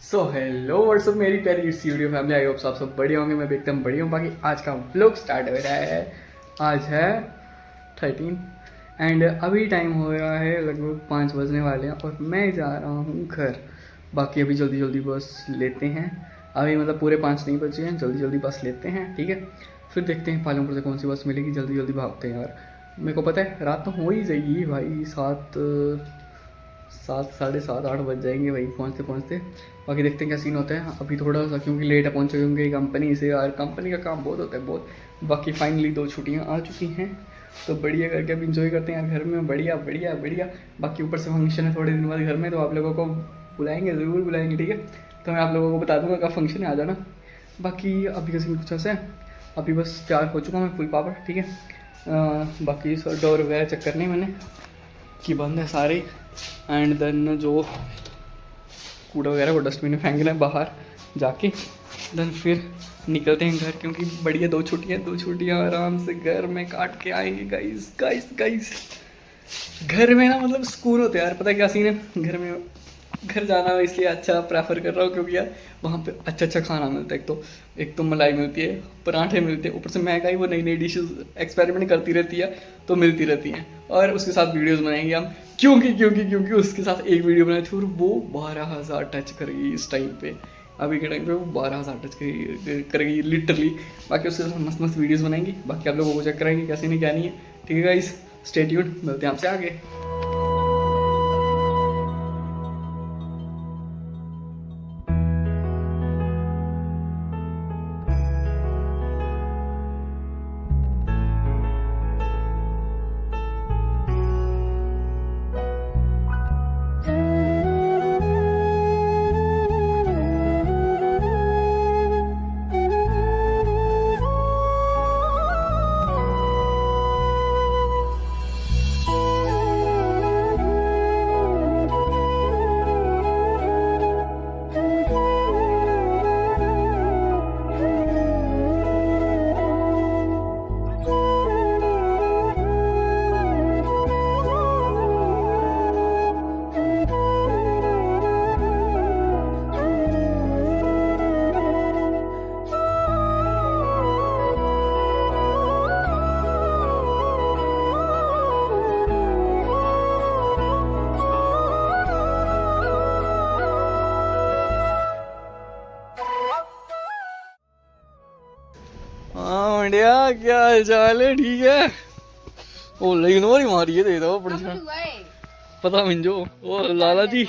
So hello what's up मेरी प्यारी video family, I hope आप सब बढ़िया होंगे। मैं भी एकदम बढ़िया हूँ। बाकी आज का व्लॉग स्टार्ट हो रहा है। आज है 13 एंड अभी टाइम हो रहा है लगभग 5 बजने वाले हैं और मैं जा रहा हूँ घर। बाकी अभी जल्दी जल्दी बस लेते हैं। अभी मतलब पूरे 5 नहीं बजे हैं, जल्दी जल्दी बस लेते हैं, ठीक है। फिर देखते हैं पालमपुर से कौन सी बस मिलेगी। जल्दी जल्दी भागते हैं यार। मेरे को पता है रात तो हो ही जाएगी भाई, 7 साढ़े 7 8 बज जाएंगे भाई पहुँचते पहुँचते। बाकी देखते हैं क्या सीन होता है। अभी थोड़ा सा क्योंकि लेट पहुँचे होंगे कंपनी से, यार कंपनी का काम बहुत होता है बहुत। बाकी फाइनली 2 छुट्टियाँ आ चुकी हैं तो बढ़िया करके अब इंजॉय करते हैं यार घर में। बढ़िया बढ़िया बढ़िया। बाकी ऊपर से फंक्शन है थोड़े दिन बाद घर में, तो आप लोगों को बुलाएंगे, ज़रूर बुलाएंगे, ठीक है। तो मैं आप लोगों को बता दूँगा कब फंक्शन है, आ जाना। बाकी अभी का सीन कुछ ऐसा है, अभी बस तैयार हो चुका मैं फुल पावर, ठीक है। बाकी डोर वगैरह चेक करने मैंने कि बंद है सारे। एंड देन जो कूड़ा वगैरह वो डस्टबिन में फेंकना है बाहर जाके। देन फिर निकलते हैं घर, क्योंकि बढ़िया 2 छुट्टियाँ आराम से घर में काट के आएंगे। गाइस गाइस गाइस घर में ना मतलब सुकून होता है यार। पता है क्या सीन है घर में, घर जाना मैं इसलिए अच्छा प्रेफर कर रहा हूँ क्योंकि यार वहाँ पे अच्छा अच्छा खाना मिलता है। एक तो मलाई मिलती है, पराठे मिलते हैं, ऊपर से महंगाई वो नई नई डिशेस एक्सपेरिमेंट करती रहती है तो मिलती रहती हैं। और उसके साथ वीडियोस बनाएंगे हम, क्योंकि उसके साथ एक वीडियो बनाई थी और वो 12,000 टच करेगी इस टाइम पे। अभी के टाइम पे वो 12,000 टच करेगी लिटरली। बाकी उसके साथ मस्त मस्त वीडियोज़ बनाएंगे। बाकी आप लोगों को चेक कराएंगे कैसे नहीं क्या नहीं है, ठीक है गाइस। स्टे ट्यून्ड, मिलते हैं आपसे आगे। हाँ इंडिया, क्या हाल चाल है? ठीक है। ओ लेकिन और ही मारी है, दे दो पता मिंजो। ओ लाला जी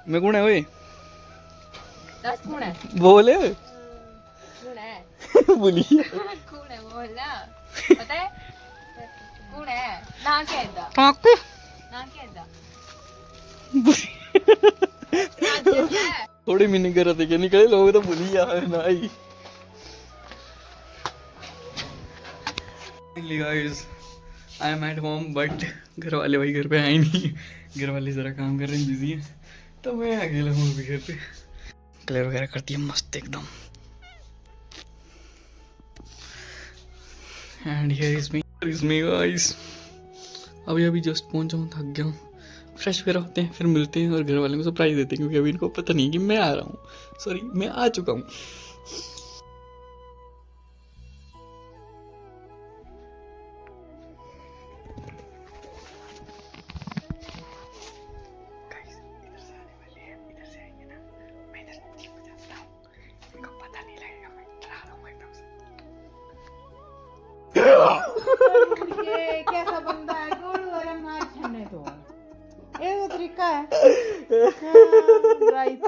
मैं कौन है ओए? 10 कौन है? बोले कौन है? बोलिए कौन है बोलना? पता है? कौन है? ना क्या है दा? काकू ना क्या है दा? थोड़ी मिनी कर रहे थे कि निकले लोग तो भूल ही यार ना ही। Guys I am at home but घर वाले भाई घर पे आए नहीं। घर वाले ज़रा काम कर रहे हैं, बिजी हैं, तो मैं अकेला हूँ अभी घर पे। कलर वगैरह करती है मस्त एकदम। And here is me guys. अभी जस्ट पहुंचा हूँ, थक गया हूँ। फ्रेश वगैरह होते हैं फिर मिलते हैं और घर वाले को सरप्राइज देते हैं, क्योंकि अभी इनको पता नहीं कि मैं आ रहा हूँ। सॉरी, मैं आ चुका हूँ। ये कैसा बंदा है? गोल वाला मार खाने तो ये वो तरीका है। हाँ, राइट।